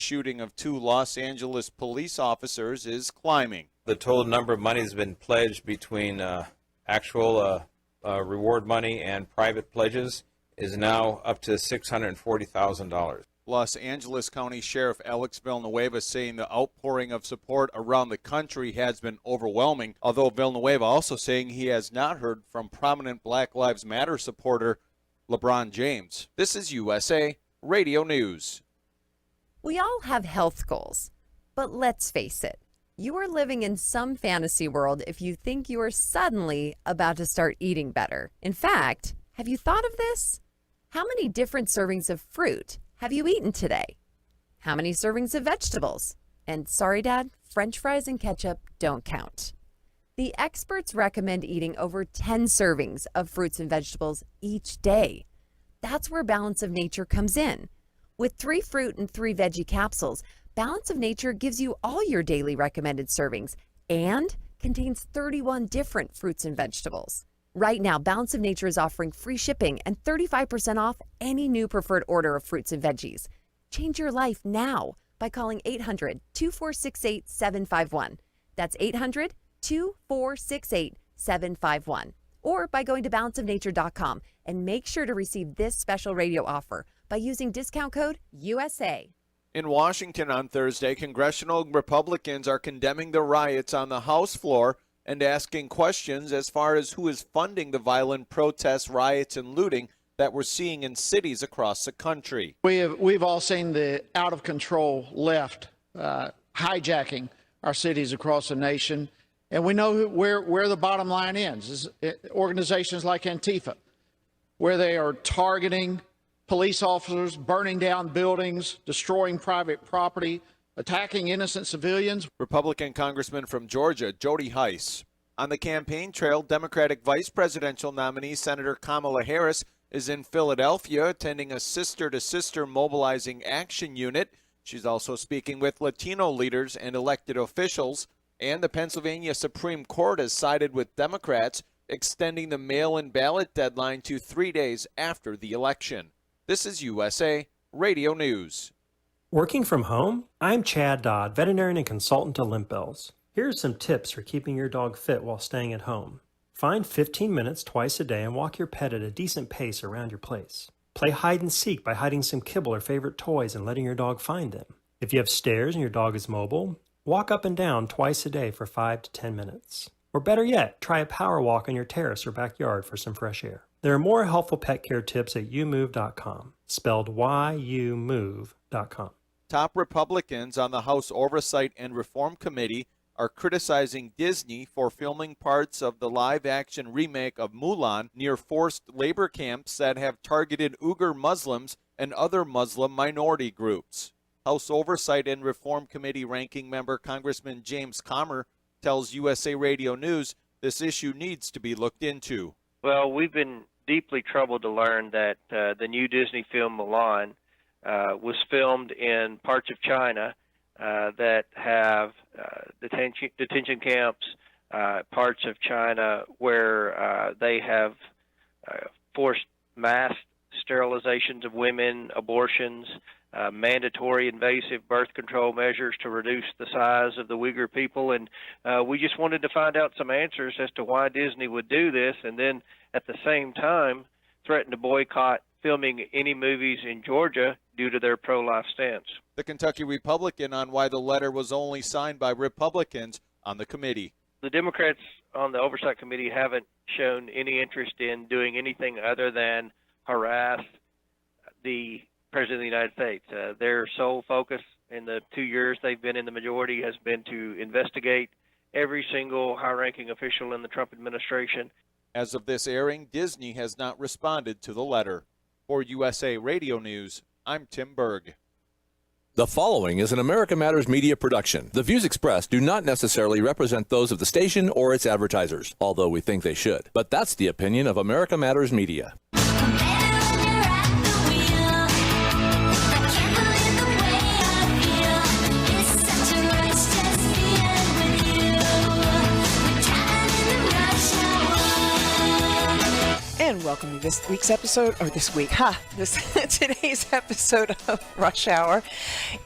shooting of 2 Los Angeles police officers is climbing. The total number of money has been pledged between actual reward money and private pledges is now up to $640,000. Los Angeles County Sheriff Alex Villanueva saying the outpouring of support around the country has been overwhelming, although Villanueva also saying he has not heard from prominent Black Lives Matter supporter LeBron James. This is USA Radio News. We all have health goals, but let's face it, you are living in some fantasy world if you think you are suddenly about to start eating better. In fact, have you thought of this? How many different servings of fruit have you eaten today? How many servings of vegetables? And sorry, Dad, French fries and ketchup don't count. The experts recommend eating over 10 servings of fruits and vegetables each day. That's where Balance of Nature comes in. With 3 fruit and 3 veggie capsules, Balance of Nature gives you all your daily recommended servings and contains 31 different fruits and vegetables. Right now, Balance of Nature is offering free shipping and 35% off any new preferred order of fruits and veggies. Change your life now by calling 800-2468-751. That's 800-2468-751. Or by going to balanceofnature.com and make sure to receive this special radio offer by using discount code USA. In Washington on Thursday, congressional Republicans are condemning the riots on the House floor and asking questions as far as who is funding the violent protests, riots, and looting that we're seeing in cities across the country. We've all seen the out-of-control left hijacking our cities across the nation, and we know where the bottom line ends. Organizations like Antifa, where they are targeting police officers, burning down buildings, destroying private property, attacking innocent civilians. Republican Congressman from Georgia, Jody Hice. On the campaign trail, Democratic Vice Presidential nominee Senator Kamala Harris is in Philadelphia attending a sister-to-sister mobilizing action unit. She's also speaking with Latino leaders and elected officials. And the Pennsylvania Supreme Court has sided with Democrats, extending the mail-in ballot deadline to 3 days after the election. This is USA Radio News. Working from home? I'm Chad Dodd, veterinarian and consultant to Limp Bells. Here are some tips for keeping your dog fit while staying at home. Find 15 minutes twice a day and walk your pet at a decent pace around your place. Play hide and seek by hiding some kibble or favorite toys and letting your dog find them. If you have stairs and your dog is mobile, walk up and down twice a day for 5 to 10 minutes. Or better yet, try a power walk on your terrace or backyard for some fresh air. There are more helpful pet care tips at youmove.com, spelled youmove.com. Top Republicans on the House Oversight and Reform Committee are criticizing Disney for filming parts of the live-action remake of Mulan near forced labor camps that have targeted Uyghur Muslims and other Muslim minority groups. House Oversight and Reform Committee ranking member Congressman James Comer tells USA Radio News this issue needs to be looked into. Well, we've been deeply troubled to learn that the new Disney film Mulan was filmed in parts of China that have detention camps, parts of China where they have forced mass sterilizations of women, abortions, mandatory invasive birth control measures to reduce the size of the Uyghur people. And we just wanted to find out some answers as to why Disney would do this, and then at the same time threaten to boycott filming any movies in Georgia due to their pro-life stance. The Kentucky Republican on why the letter was only signed by Republicans on the committee. The Democrats on the Oversight Committee haven't shown any interest in doing anything other than harass the President of the United States. Their sole focus in the 2 years they've been in the majority has been to investigate every single high-ranking official in the Trump administration. As of this airing, Disney has not responded to the letter. For USA Radio News, I'm Tim Berg. The following is an America Matters Media production. The views expressed do not necessarily represent those of the station or its advertisers, although we think they should. But that's the opinion of America Matters Media. And welcome you this week's episode, or this week, today's episode of Rush Hour.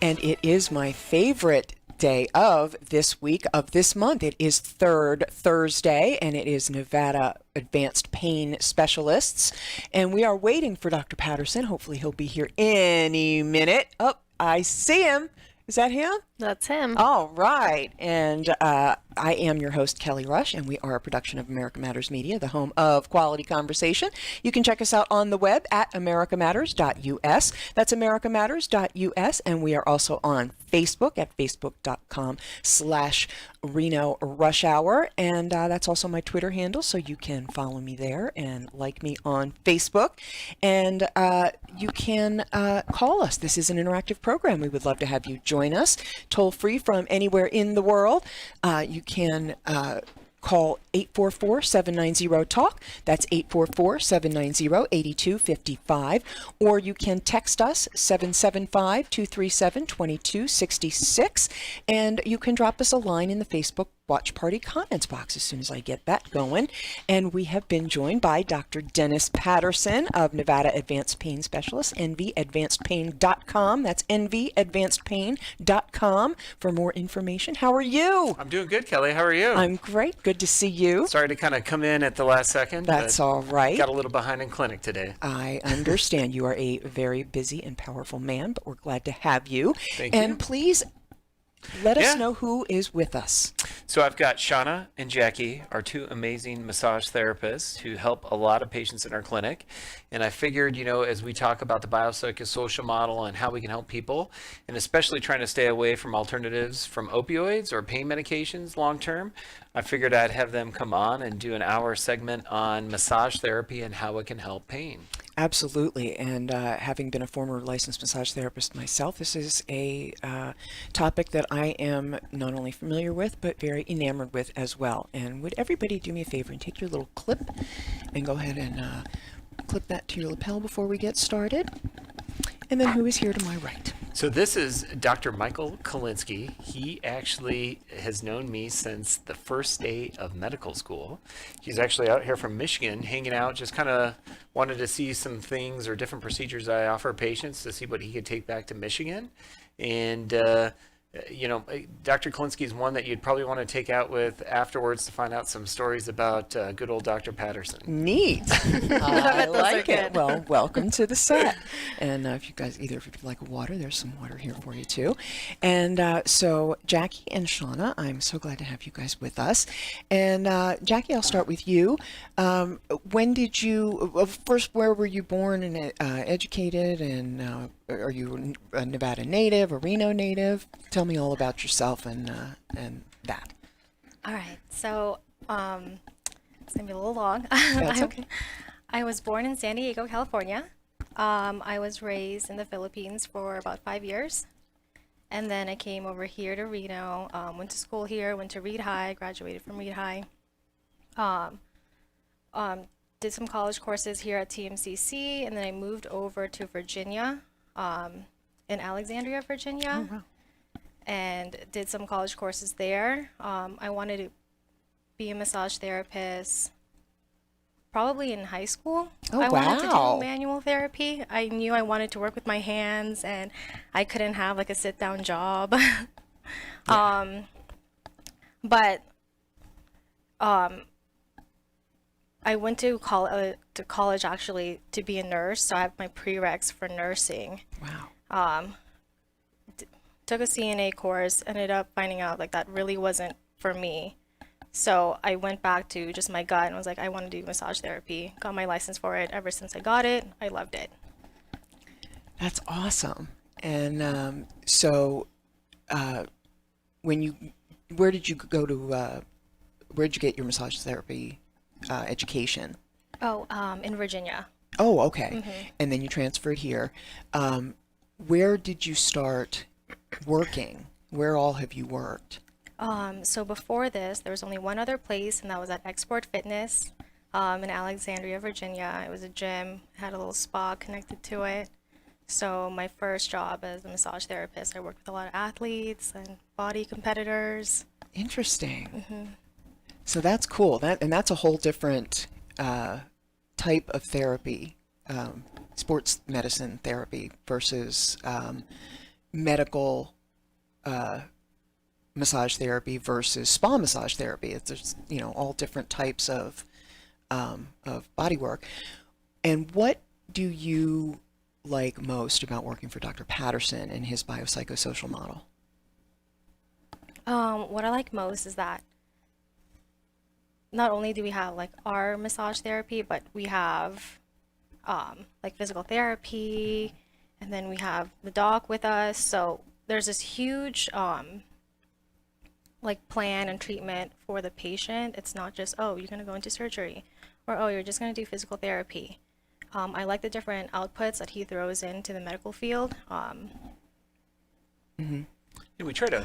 And it is my favorite day of this week, of this month. It is Third Thursday, and it is Nevada Advanced Pain Specialists. And we are waiting for Dr. Patterson. Hopefully he'll be here any minute. Oh, I see him. Is that him? That's him. All right. And I am your host, Kelly Rush, and we are a production of America Matters Media, the home of quality conversation. You can check us out on the web at americamatters.us. That's americamatters.us. And we are also on Facebook at facebook.com/Reno Rush Hour. And that's also my Twitter handle, so you can follow me there and like me on Facebook. And you can call us. This is an interactive program. We would love to have you join us. Toll free from anywhere in the world. You can call 844-790-TALK. That's 844-790-8255. Or you can text us 775-237-2266. And you can drop us a line in the Facebook Watch Party comments box as soon as I get that going. And we have been joined by Dr. Dennis Patterson of Nevada Advanced Pain Specialists, nvadvancedpain.com. That's nvadvancedpain.com for more information. How are you? I'm doing good, Kelly. How are you? I'm great. Good to see you. Sorry to kind of come in at the last second. That's all right. Got a little behind in clinic today. I understand. You are a very busy and powerful man, but we're glad to have you. Thank you. And please let us know who is with us. So I've got Shauna and Jackie, our two amazing massage therapists who help a lot of patients in our clinic. And I figured, as we talk about the biopsychosocial model and how we can help people, and especially trying to stay away from alternatives from opioids or pain medications long term, I figured I'd have them come on and do an hour segment on massage therapy and how it can help pain. Absolutely. And having been a former licensed massage therapist myself, this is a topic that I am not only familiar with, but very enamored with as well. And would everybody do me a favor and take your little clip and go ahead and clip that to your lapel before we get started? And then who is here to my right? So this is Dr. Michael Kalinsky. He actually has known me since the first day of medical school. He's actually out here from Michigan, hanging out, just kind of wanted to see some things or different procedures I offer patients to see what he could take back to Michigan. And Dr. Kalinsky is one that you'd probably want to take out with afterwards to find out some stories about good old Dr. Patterson. Neat. I like it. good. Well, welcome to the set. And if you guys, either if you'd like water, there's some water here for you too. And so Jackie and Shauna, I'm so glad to have you guys with us. And Jackie, I'll start with you. When did you, first, where were you born and educated? And are you a Nevada native, a Reno native? Tell me all about yourself and that. All right. So it's going to be a little long. That's okay. I was born in San Diego, California. I was raised in the Philippines for about 5 years. And then I came over here to Reno, went to school here, went to Reed High, graduated from Reed High. Did some college courses here at TMCC, and then I moved over to Virginia, in Alexandria, Virginia. Oh, wow. And did some college courses there. I wanted to be a massage therapist probably in high school. Oh, I wanted to wow. do manual therapy. I knew I wanted to work with my hands, and I couldn't have like a sit-down job. But I went to college actually to be a nurse, so I have my prereqs for nursing. Wow. Took a CNA course, ended up finding out like that really wasn't for me. So I went back to just my gut and was like, I want to do massage therapy. Got my license for it. Ever since I got it, I loved it. That's awesome. And so where did you go to, where did you get your massage therapy education? Oh, in Virginia. Oh, okay. Mm-hmm. And then you transferred here. Where did you start working? Where all have you worked? So before this, there was only one other place, and that was at Export Fitness in Alexandria, Virginia. It was a gym, had a little spa connected to it. So my first job as a massage therapist, I worked with a lot of athletes and body competitors. Interesting. Mm-hmm. So that's cool. That's a whole different type of therapy, sports medicine therapy versus medical massage therapy versus spa massage therapy. There's, you know, all different types of body work. And what do you like most about working for Dr. Patterson and his biopsychosocial model? What I like most is that not only do we have like our massage therapy, but we have like physical therapy, and then we have the doc with us. So there's this huge like plan and treatment for the patient. It's not just, oh, you're gonna go into surgery, or oh, you're just gonna do physical therapy. I like the different outputs that he throws into the medical field. And we try to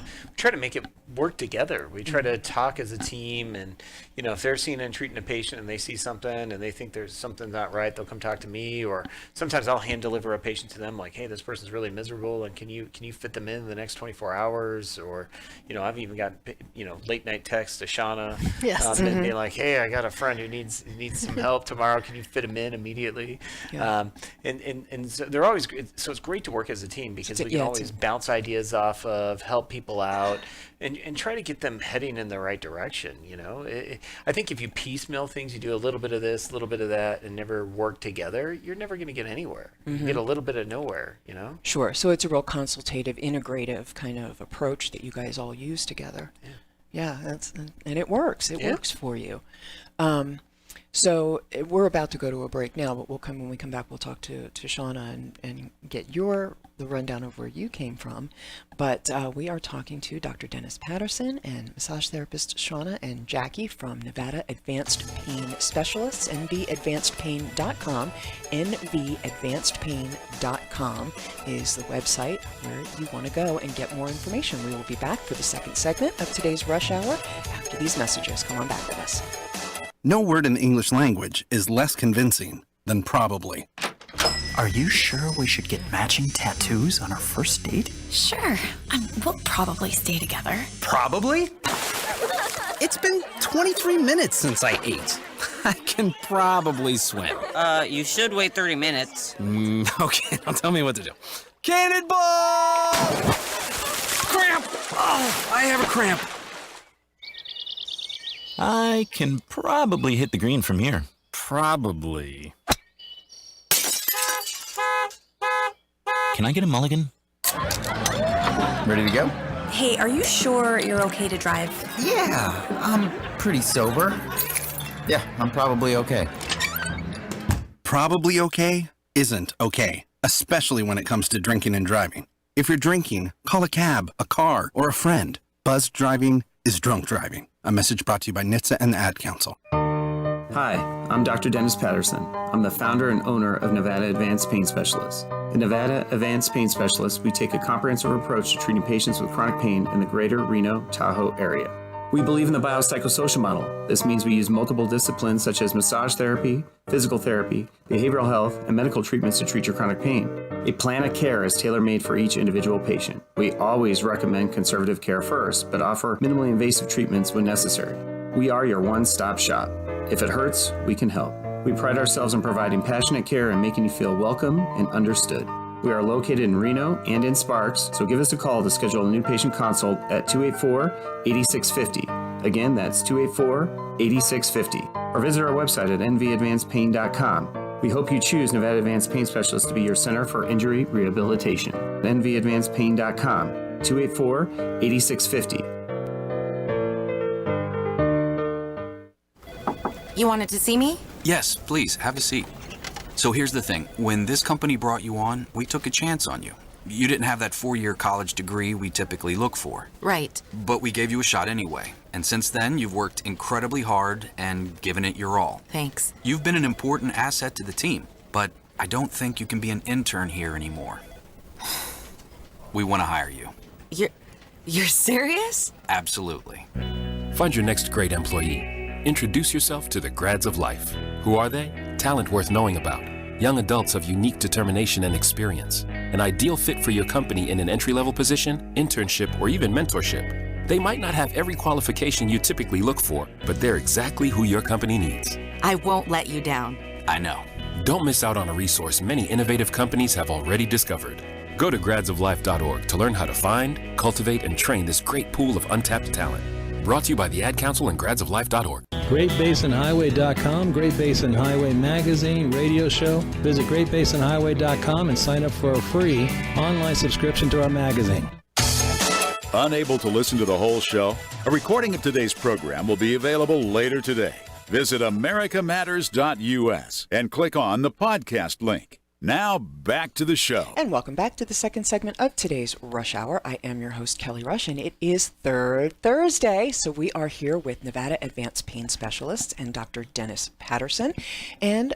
make it work together. We try to talk as a team, and you know, if they're seeing and treating a patient and they see something and they think there's something not right, they'll come talk to me. Or sometimes I'll hand deliver a patient to them, like, hey, this person's really miserable, and can you fit them in the next 24 hours? Or, you know, I've even got, you know, late night texts to Shauna, Yes. and being like, hey, I got a friend who needs some help tomorrow. Can you fit him in immediately? Yeah. And so they're always, so it's great to work as a team, because we can always bounce ideas off of, help people out, and try to get them heading in the right direction. You know, I think if you piecemeal things, you do a little bit of this, a little bit of that, and never work together, you're never going to get anywhere. You get a little bit of nowhere, you know? Sure. So it's a real consultative, integrative kind of approach that you guys all use together. Yeah, and it works. It works for you. So we're about to go to a break now, but when we come back, we'll talk to Shauna and get the rundown of where you came from. But we are talking to Dr. Dennis Patterson and massage therapist Shauna and Jackie from Nevada Advanced Pain Specialists, nvadvancedpain.com. nvadvancedpain.com is the website where you want to go and get more information. We will be back for the second segment of today's Rush Hour after these messages. Come on back with us. No word in the English language is less convincing than probably. Are you sure we should get matching tattoos on our first date? Sure. We'll probably stay together. Probably? It's been 23 minutes since I ate. I can probably swim. You should wait 30 minutes. Okay, now tell me what to do. Cannonball! Cramp! Oh, I have a cramp. I can probably hit the green from here. Probably. Can I get a mulligan? Ready to go? Hey, are you sure you're okay to drive? Yeah, I'm pretty sober. Yeah, I'm probably okay. Probably okay isn't okay, especially when it comes to drinking and driving. If you're drinking, call a cab, a car, or a friend. Buzzed driving is drunk driving. A message brought to you by NHTSA and the Ad Council. Hi, I'm Dr. Dennis Patterson. I'm the founder and owner of Nevada Advanced Pain Specialists. At Nevada Advanced Pain Specialists, we take a comprehensive approach to treating patients with chronic pain in the greater Reno, Tahoe area. We believe in the biopsychosocial model. This means we use multiple disciplines such as massage therapy, physical therapy, behavioral health, and medical treatments to treat your chronic pain. A plan of care is tailor-made for each individual patient. We always recommend conservative care first, but offer minimally invasive treatments when necessary. We are your one-stop shop. If it hurts, we can help. We pride ourselves in providing passionate care and making you feel welcome and understood. We are located in Reno and in Sparks, so give us a call to schedule a new patient consult at 284-8650. Again, that's 284-8650. Or visit our website at nvadvancedpain.com. We hope you choose Nevada Advanced Pain Specialists to be your center for injury rehabilitation. nvadvancedpain.com, 284-8650. You wanted to see me? Yes, please, have a seat. So here's the thing. When this company brought you on, we took a chance on you. You didn't have that 4-year college degree we typically look for. Right. But we gave you a shot anyway. And since then, you've worked incredibly hard and given it your all. Thanks. You've been an important asset to the team, but I don't think you can be an intern here anymore. We want to hire you. You're serious? Absolutely. Find your next great employee. Introduce yourself to the grads of life. Who are they? Talent worth knowing about. Young adults of unique determination and experience. An ideal fit for your company in an entry-level position, internship, or even mentorship. They might not have every qualification you typically look for, but they're exactly who your company needs. I won't let you down. I know. Don't miss out on a resource many innovative companies have already discovered. Go to gradsoflife.org to learn how to find, cultivate, and train this great pool of untapped talent. Brought to you by the Ad Council and gradsoflife.org. GreatBasinHighway.com, Great Basin Highway magazine, radio show. Visit GreatBasinHighway.com and sign up for a free online subscription to our magazine. Unable to listen to the whole show? A recording of today's program will be available later today. Visit americamatters.us and click on the podcast link. Now, back to the show. And welcome back to the second segment of today's Rush Hour. I am your host, Kelly Rush, and it is Third Thursday. So we are here with Nevada Advanced Pain Specialist and Dr. Dennis Patterson and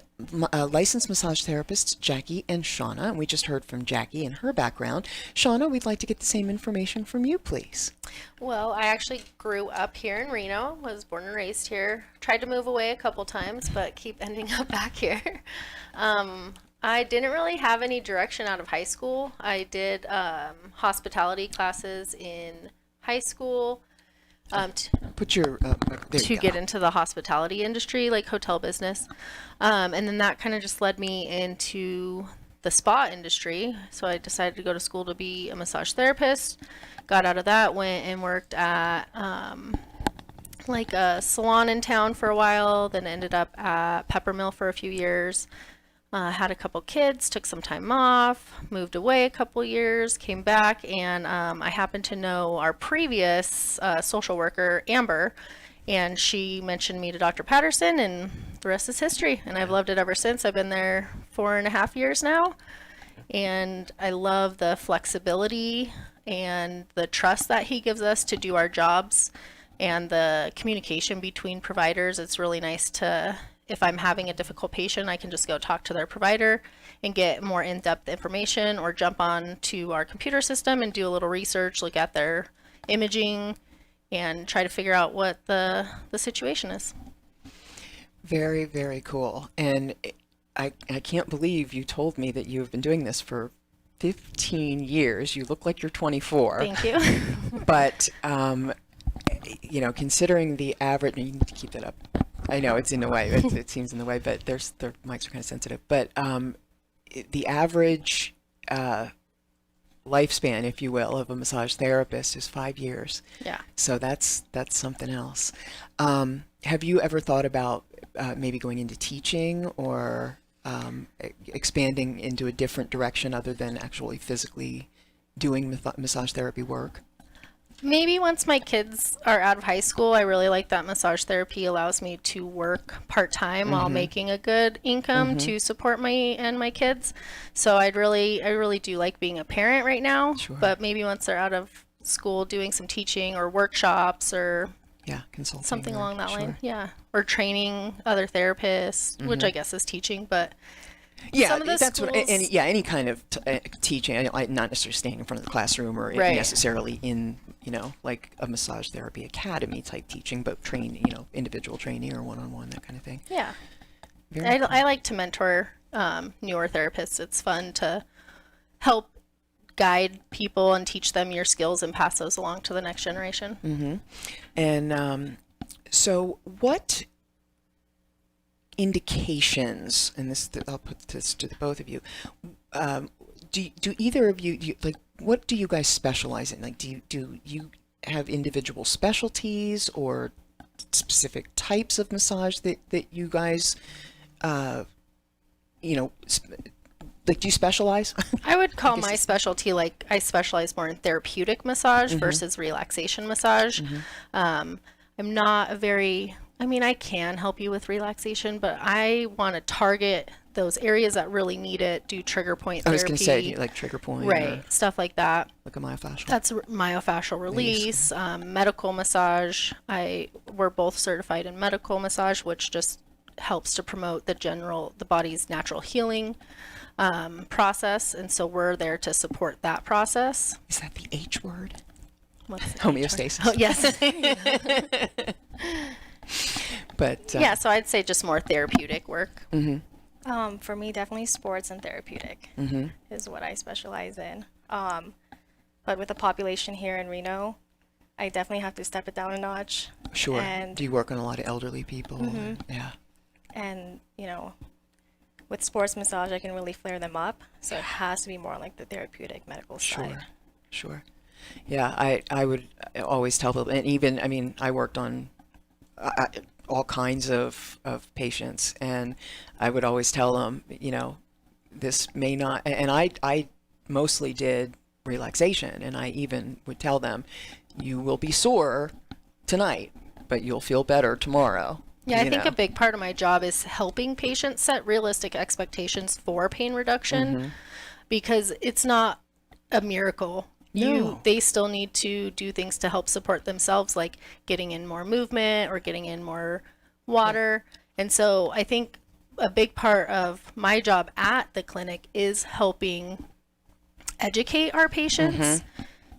licensed massage therapist Jackie and Shauna. And we just heard from Jackie and her background. Shauna, we'd like to get the same information from you, please. Well, I actually grew up here in Reno, was born and raised here. Tried to move away a couple times, but keep ending up back here. I didn't really have any direction out of high school. I did hospitality classes in high school Put your to get into the hospitality industry, like hotel business. And then that kind of just led me into the spa industry. So I decided to go to school to be a massage therapist. Got out of that, went and worked at like a salon in town for a while, then ended up at Peppermill for a few years. Had a couple kids, took some time off, moved away a couple years, came back, and I happened to know our previous social worker, Amber, and she mentioned me to Dr. Patterson, and the rest is history. And I've loved it ever since. I've been there 4.5 years now, and I love the flexibility and the trust that he gives us to do our jobs and the communication between providers. It's really nice to, if I'm having a difficult patient, I can just go talk to their provider and get more in-depth information, or jump on to our computer system and do a little research, look at their imaging, and try to figure out what the situation is. Very, very cool. And I can't believe you told me that you've been doing this for 15 years. You look like you're 24. Thank you. But, you know, considering the average, you need to keep that up. I know it's in the way. It seems in the way, but their mics are kind of sensitive. But the average lifespan, if you will, of a massage therapist is 5 years. Yeah. So that's something else. Have you ever thought about maybe going into teaching, or expanding into a different direction other than actually physically doing massage therapy work? Maybe once my kids are out of high school. I really like that massage therapy allows me to work part-time while making a good income to support my kids. So I really do like being a parent right now. Sure. But maybe once they're out of school, doing some teaching or workshops, or consulting, something along that line. sure. Yeah. Or training other therapists, which I guess is teaching, but Yeah, some of the that's schools, what. Any kind of teaching, not necessarily standing in front of the classroom or Right. necessarily in, like a massage therapy academy type teaching, but individual training or one-on-one, that kind of thing. Yeah. Very cool. I like to mentor newer therapists. It's fun to help guide people and teach them your skills and pass those along to the next generation. Mm-hmm. And so what indications, and this, I'll put this to the both of you, do either of you, like, what do you guys specialize in? Like, do you have individual specialties or specific types of massage that you guys, like, do you specialize? I would call my specialty, like, I specialize more in therapeutic massage versus relaxation massage. I'm not a very, I can help you with relaxation, but I want to target those areas that really need it, do trigger point therapy. I was going to say, like trigger point. Right, stuff like that. Like a myofascial. That's myofascial release, medical massage. We're both certified in medical massage, which just helps to promote the body's natural healing process, and so we're there to support that process. Is that the H word? What's the homeostasis? Oh, yes. But yeah, so I'd say just more therapeutic work. For me, definitely sports and therapeutic is what I specialize in. But with the population here in Reno, I definitely have to step it down a notch. Sure. And do you work on a lot of elderly people? Yeah. And with sports massage, I can really flare them up. So it has to be more like the therapeutic medical side. Sure. Yeah, I would always tell people, and even, I mean, I worked on all kinds of patients, and I would always tell them, you know, this may not, and I mostly did relaxation, and I even would tell them, you will be sore tonight, but you'll feel better tomorrow. Yeah, I think a big part of my job is helping patients set realistic expectations for pain reduction, because it's not a miracle. They still need to do things to help support themselves, like getting in more movement or getting in more water. And so I think a big part of my job at the clinic is helping educate our patients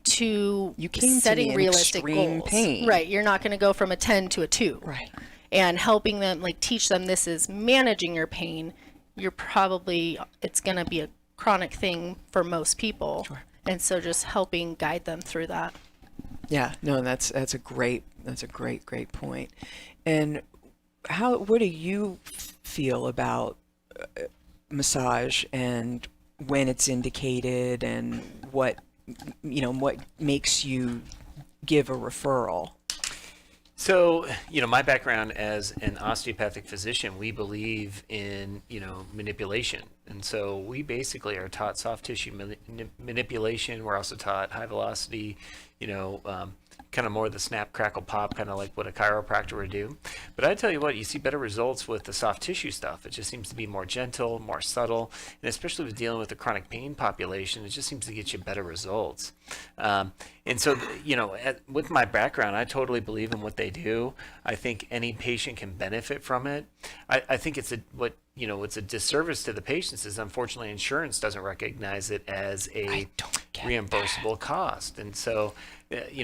to setting realistic goals. Pain. Right. You're not going to go from a 10 to a 2. Right. And helping them, like, teach them this is managing your pain. It's going to be a chronic thing for most people. Sure. And so just helping guide them through that. Yeah, no, that's a great point. And what do you feel about massage and when it's indicated, and what makes you give a referral? So, my background as an osteopathic physician, we believe in, manipulation. And so we basically are taught soft tissue manipulation. We're also taught high velocity, kind of more the snap, crackle, pop, kind of like what a chiropractor would do. But I tell you what, you see better results with the soft tissue stuff. It just seems to be more gentle, more subtle, and especially with dealing with the chronic pain population, it just seems to get you better results. And so, with my background, I totally believe in what they do. I think any patient can benefit from it. I think it's a disservice to the patients is, unfortunately, insurance doesn't recognize it as a reimbursable cost. And so,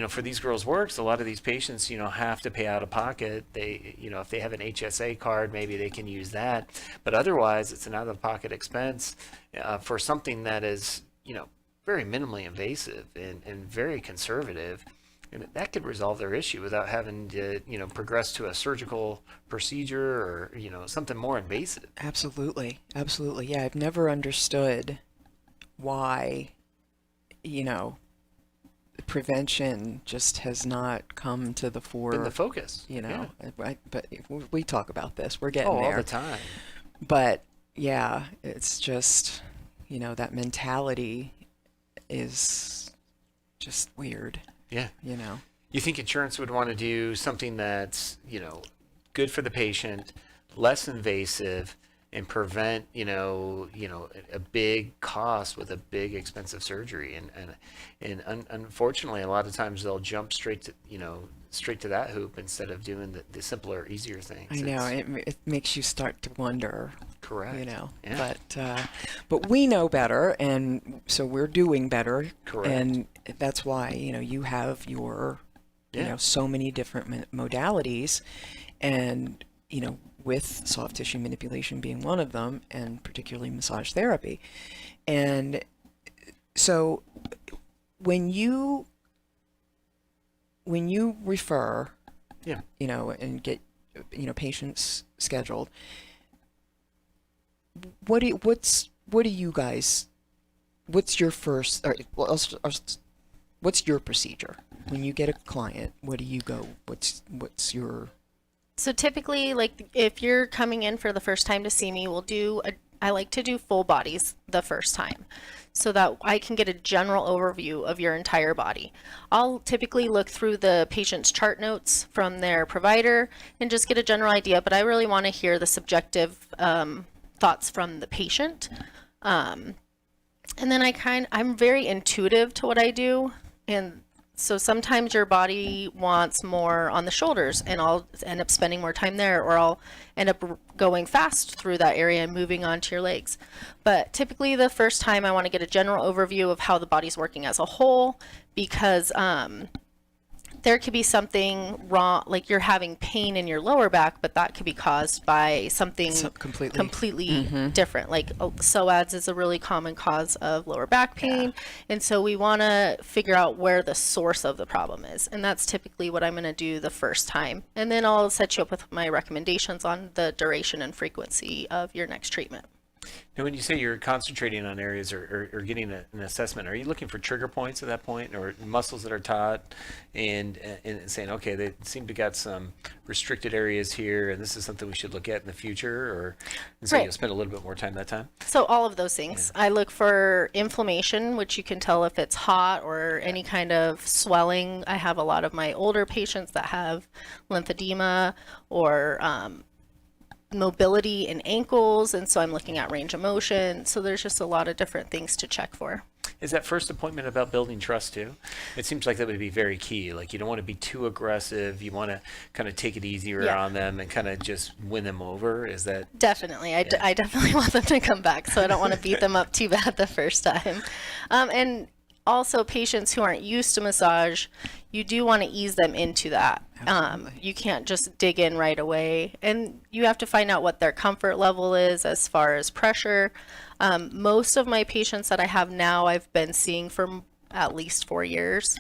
for these girls' works, a lot of these patients, have to pay out of pocket. They, if they have an HSA card, maybe they can use that. But otherwise, it's an out-of-pocket expense for something that is, very minimally invasive and very conservative. And that could resolve their issue without having to, progress to a surgical procedure or, something more invasive. Absolutely. Yeah, I've never understood why, prevention just has not come to the fore. In the focus. But we talk about this. We're getting there all the time. But yeah, it's just, that mentality is just weird. Yeah. You think insurance would want to do something that's, good for the patient, less invasive, and prevent, a big cost with a big expensive surgery. And unfortunately, a lot of times they'll jump straight to that hoop instead of doing the simpler, easier things. I know, it makes you start to wonder. Correct. Yeah. But we know better, and so we're doing better. Correct. And that's why, you have your, so many different modalities, and, with soft tissue manipulation being one of them, and particularly massage therapy. And so when you refer, and get, patients scheduled, what's your first, what's your procedure when you get a client? What do you go? What's your? So typically, like, if you're coming in for the first time to see me, I like to do full bodies the first time, so that I can get a general overview of your entire body. I'll typically look through the patient's chart notes from their provider and just get a general idea, but I really want to hear the subjective thoughts from the patient. And then I'm very intuitive to what I do, and so sometimes your body wants more on the shoulders, and I'll end up spending more time there, or I'll end up going fast through that area and moving on to your legs. But typically the first time I want to get a general overview of how the body's working as a whole, because there could be something wrong, like you're having pain in your lower back, but that could be caused by something completely different. Like psoas is a really common cause of lower back pain. And so we want to figure out where the source of the problem is. And that's typically what I'm going to do the first time. And then I'll set you up with my recommendations on the duration and frequency of your next treatment. Now, when you say you're concentrating on areas or getting an assessment, are you looking for trigger points at that point, or muscles that are taut, and saying, okay, they seem to got some restricted areas here, and this is something we should look at in the future, or and so Right. you'll spend a little bit more time that time? So all of those things. I look for inflammation, which you can tell if it's hot or any kind of swelling. I have a lot of my older patients that have lymphedema or mobility in ankles, and so I'm looking at range of motion. So there's just a lot of different things to check for. Is that first appointment about building trust too? It seems like that would be very key. Like, you don't want to be too aggressive. You want to kind of take it easier Yeah. on them and kind of just win them over. Is that? Definitely. I definitely want them to come back, so I don't want to beat them up too bad the first time. And also, patients who aren't used to massage, you do want to ease them into that. You can't just dig in right away, and you have to find out what their comfort level is as far as pressure. Most of my patients that I have now, I've been seeing for at least 4 years.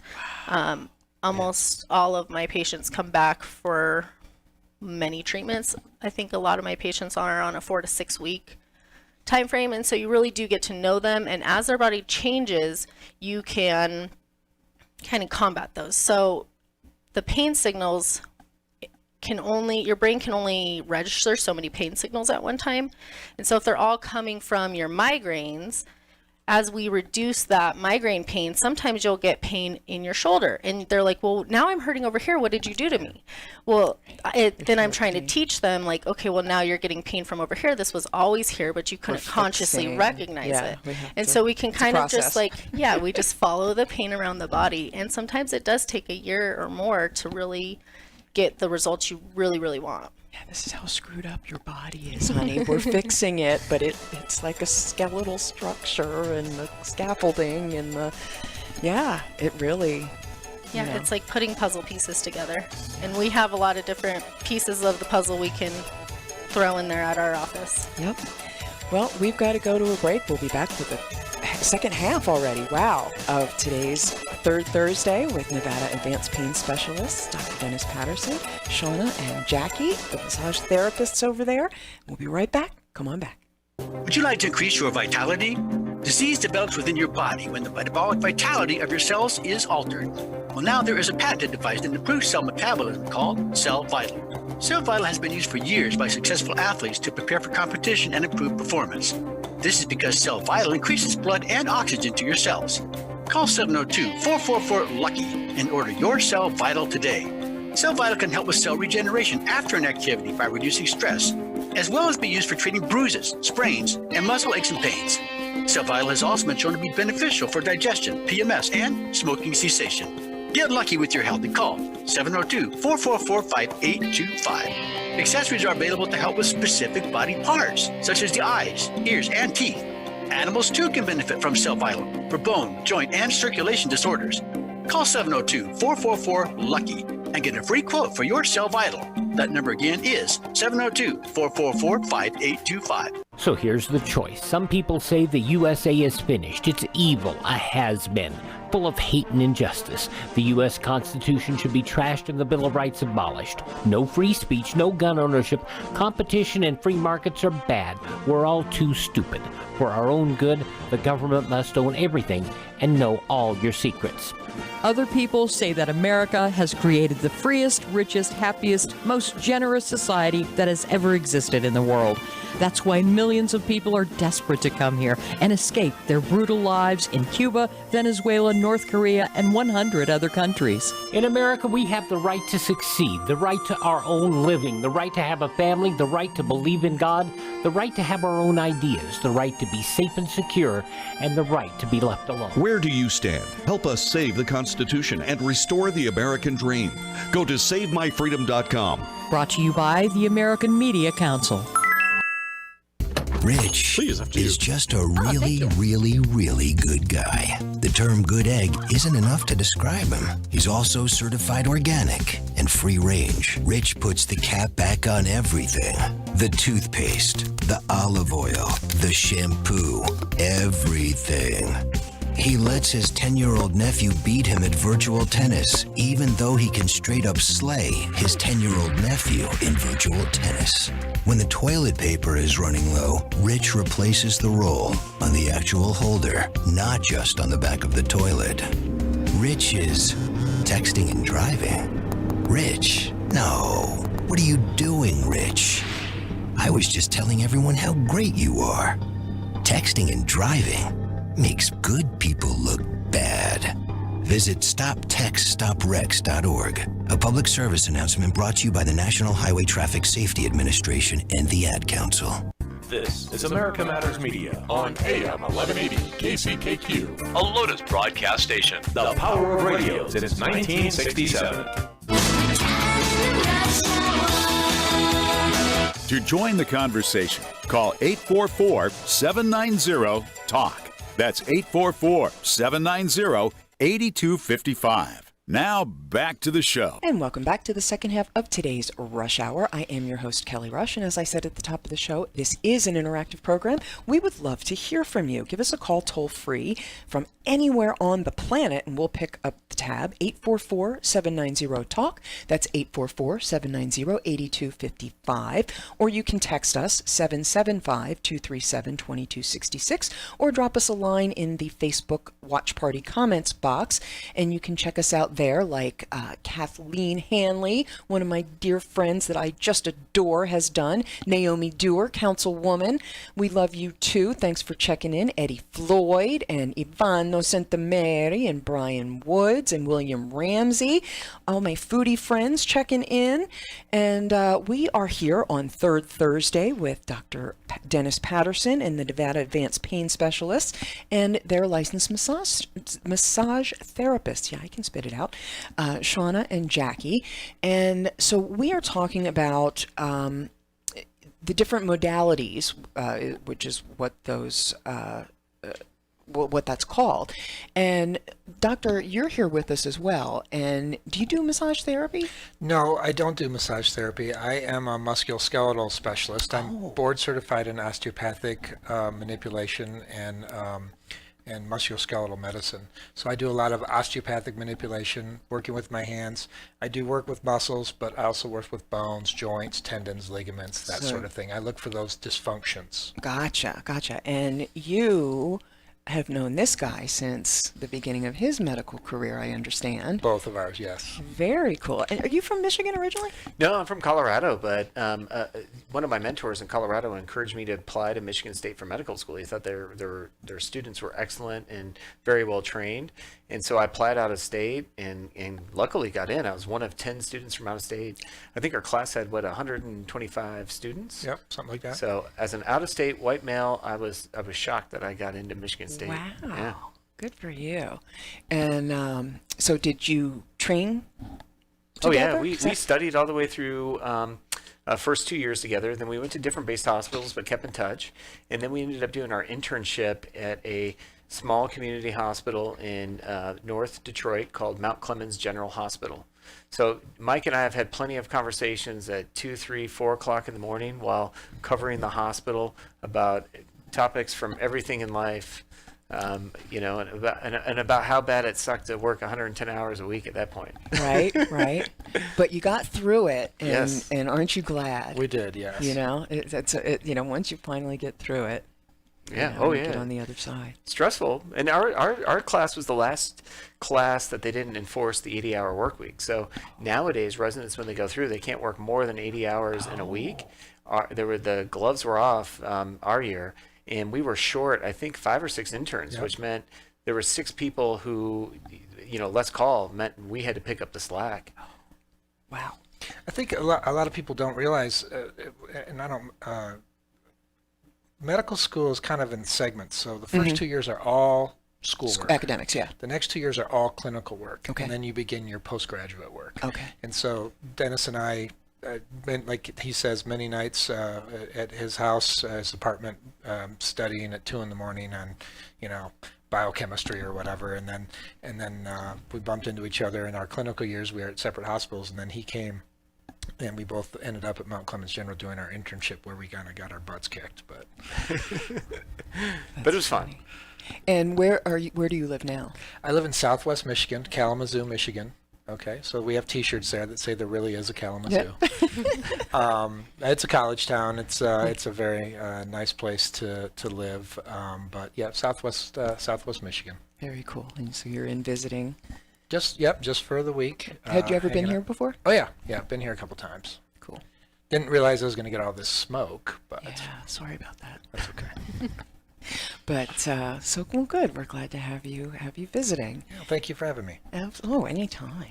Almost all of my patients come back for many treatments. I think a lot of my patients are on a 4 to 6 week time frame, and so you really do get to know them, and as their body changes, you can kind of combat those. So the pain signals your brain can only register so many pain signals at one time, and so if they're all coming from your migraines, as we reduce that migraine pain, sometimes you'll get pain in your shoulder, and they're like, well, now I'm hurting over here, what did you do to me? Well, then I'm trying to teach them, like, okay, well, now you're getting pain from over here, this was always here, but you couldn't consciously fixing. recognize Yeah, it. we have And to- so we can it's a kind of just process. we just follow the pain around the body, and sometimes it does take a year or more to really get the results you really, really want. Yeah, this is how screwed up your body is, honey. We're fixing it, but it's like a skeletal structure and the scaffolding and it really. Yeah, you know. it's like putting puzzle pieces together. And we have a lot of different pieces of the puzzle we can throw in there at our office. Yep. Well, we've got to go to a break. We'll be back with the second half already, wow, of today's Third Thursday with Nevada Advanced Pain Specialists, Dr. Dennis Patterson, Shauna, and Jackie, the massage therapists over there. We'll be right back. Come on back. Would you like to increase your vitality? Disease develops within your body when the metabolic vitality of your cells is altered. Well, now there is a patented device that improves cell metabolism called Cell Vital. Cell Vital has been used for years by successful athletes to prepare for competition and improve performance. This is because Cell Vital increases blood and oxygen to your cells. Call 702-444-LUCKY and order your Cell Vital today. Cell Vital can help with cell regeneration after an activity by reducing stress, as well as be used for treating bruises, sprains, and muscle aches and pains. Cell Vital has also been shown to be beneficial for digestion, PMS, and smoking cessation. Get lucky with your health and call 702-444-5825. Accessories are available to help with specific body parts, such as the eyes, ears, and teeth. Animals too can benefit from Cell Vital for bone, joint, and circulation disorders. Call 702-444-LUCKY and get a free quote for your Cell Vital. That number again is 702-444-5825. So here's the choice. Some people say the USA is finished. It's evil, a has-been, full of hate and injustice. The U.S. Constitution should be trashed and the Bill of Rights abolished. No free speech, no gun ownership. Competition and free markets are bad. We're all too stupid. For our own good, the government must own everything and know all your secrets. Other people say that America has created the freest, richest, happiest, most generous society that has ever existed in the world. That's why millions of people are desperate to come here and escape their brutal lives in Cuba, Venezuela, North Korea, and 100 other countries. In America, we have the right to succeed, the right to our own living, the right to have a family, the right to believe in God, the right to have our own ideas, the right to be safe and secure, and the right to be left alone. Where do you stand? Help us save the Constitution and restore the American dream. Go to SaveMyFreedom.com. Brought to you by the American Media Council. Rich is just a really, really good guy. The term good egg isn't enough to describe him. He's also certified organic and free range. Rich puts the cap back on everything. The toothpaste, the olive oil, the shampoo, everything. He lets his 10-year-old nephew beat him at virtual tennis, even though he can straight up slay his 10-year-old nephew in virtual tennis. When the toilet paper is running low, Rich replaces the roll on the actual holder, not just on the back of the toilet. Rich is texting and driving. Rich, no. What are you doing, Rich? I was just telling everyone how great you are. Texting and driving makes good people look bad. Visit StopTextStopWrecks.org. A public service announcement brought to you by the National Highway Traffic Safety Administration and the Ad Council. This is America Matters Media on AM 1180 KCKQ, a Lotus broadcast station. The power of radio since 1967. To join the conversation, call 844-790-TALK. That's 844-790-8255. Now back to the show. And welcome back to the second half of today's Rush Hour. I am your host, Kelly Rush, and as I said at the top of the show, this is an interactive program. We would love to hear from you. Give us a call toll-free from anywhere on the planet, and we'll pick up the tab, 844-790-TALK. That's 844-790-8255. Or you can text us, 775-237-2266, or drop us a line in the Facebook Watch Party comments box, and you can check us out there, like Kathleen Hanley, one of my dear friends that I just adore, has done. Naomi Dewar, councilwoman, we love you too. Thanks for checking in. Eddie Floyd and Ivano Santameri and Brian Woods and William Ramsey, all my foodie friends checking in. And we are here on Third Thursday with Dr. Dennis Patterson and the Nevada Advanced Pain Specialists and their licensed massage therapists. Yeah, I can spit it out. Shauna and Jackie. And so we are talking about the different modalities, which is what those what that's called. And Doctor, you're here with us as well. And do you do massage therapy? No, I don't do massage therapy. I am a musculoskeletal specialist. I'm board certified in osteopathic manipulation and musculoskeletal medicine. So I do a lot of osteopathic manipulation, working with my hands. I do work with muscles, but I also work with bones, joints, tendons, ligaments, that sort of thing. I look for those dysfunctions. Gotcha. And you have known this guy since the beginning of his medical career, I understand. Both of ours, yes. Very cool. And are you from Michigan originally? No, I'm from Colorado, but one of my mentors in Colorado encouraged me to apply to Michigan State for medical school. He thought their students were excellent and very well trained. And so I applied out of state and luckily got in. I was one of 10 students from out of state. I think our class had, 125 students? Yep, something like that. So as an out-of-state white male, I was shocked that I got into Michigan State. Wow. Yeah. Good for you. And so did you train together? together? We studied all the way through first 2 years together. Then we went to different base hospitals but kept in touch. And then we ended up doing our internship at a small community hospital in North Detroit called Mount Clemens General Hospital. So Mike and I have had plenty of conversations at 2, 3, 4 o'clock in the morning while covering the hospital about topics from everything in life, and about how bad it sucked to work 110 hours a week at that point. Right. But you got through it, and, yes. and aren't you glad? We did, yes. Once you finally get through it. Yeah. Get on the other side. Stressful. And our class was the last class that they didn't enforce the 80-hour work week. So nowadays, residents, when they go through, they can't work more than 80 hours in a week. The gloves were off our year, and we were short, I think, 5 or 6 interns, which meant there were 6 people who, let's call, meant we had to pick up the slack. Wow. I think a lot of people don't realize, and I don't. Medical school is kind of in segments. So the first 2 years are all schoolwork. Academics, yeah. The next 2 years are all clinical work. Okay. And then you begin your postgraduate work. Okay. And so Dennis and I, like he says, many nights at his house, his apartment, studying at 2 a.m. on, biochemistry or whatever. And then we bumped into each other in our clinical years. We were at separate hospitals, and then he came. And we both ended up at Mount Clemens General doing our internship where we kind of got our butts kicked. But but it was fun. And where do you live now? I live in Southwest Michigan, Kalamazoo, Michigan. Okay, so we have T-shirts there that say there really is a Kalamazoo. It's a college town. It's a very nice place to live. But yeah, Southwest Michigan. Very cool. And so you're in visiting. Just for the week. Had you ever been hanging here out. before? Oh yeah, been here a couple times. Cool. Didn't realize I was going to get all this smoke, but yeah, sorry about that. That's okay. But so well, good. We're glad to have you visiting. Yeah, thank you for having me. Oh, anytime.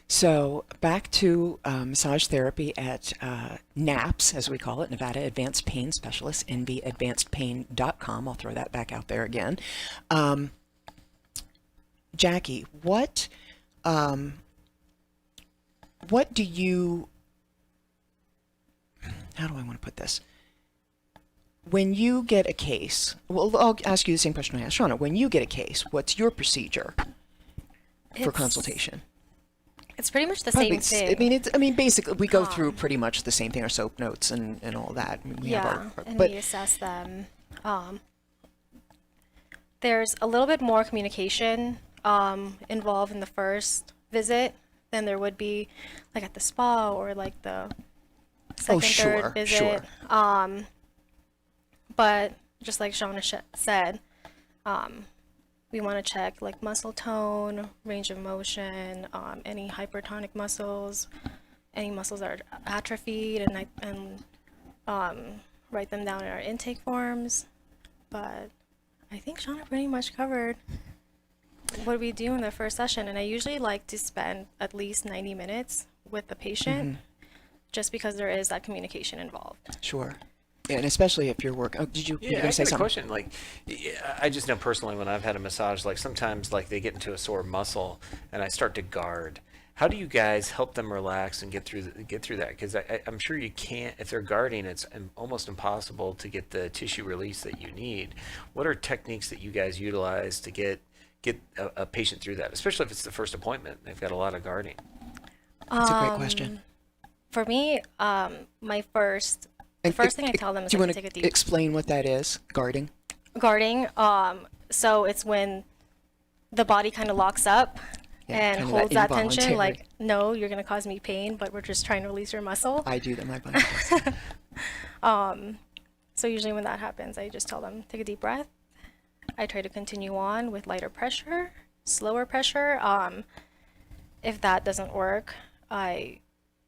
So back to massage therapy at NAPS, as we call it, Nevada Advanced Pain Specialists, nvadvancedpain.com. I'll throw that back out there again. Jackie, what do you? How do I want to put this? When you get a case, well, I'll ask you the same question I asked Shauna. When you get a case, what's your procedure for consultation? It's pretty much the same thing. I mean, basically, we go through pretty much the same thing. Our soap notes and all that. I mean, we have we assess them. There's a little bit more communication involved in the first visit than there would be, like at the spa or like the second, third visit. Sure. But just like Shauna said, we want to check like muscle tone, range of motion, any hypertonic muscles, any muscles that are atrophied, and write them down in our intake forms. But I think Shauna pretty much covered what we do in the first session, and I usually like to spend at least 90 minutes with the patient, just because there is that communication involved. Sure. Yeah, and especially if you're working. Oh, did you? Yeah, you I gonna say got a something? question. Like, I just know personally when I've had a massage, like sometimes like they get into a sore muscle, and I start to guard. How do you guys help them relax and get through that? Because I'm sure you can't, if they're guarding, it's almost impossible to get the tissue release that you need. What are techniques that you guys utilize to get a patient through that, especially if it's the first appointment? They've got a lot of guarding. That's a great question. For me, the first thing I tell them is do you to want take a to deep explain what that is? Guarding. Guarding. So it's when the body kind of locks up and kind of holds that tension. involuntary. Like, no, you're gonna cause me pain, but we're just trying to release your muscle. I do that. My body. So usually when that happens, I just tell them take a deep breath. I try to continue on with lighter pressure, slower pressure. If that doesn't work, I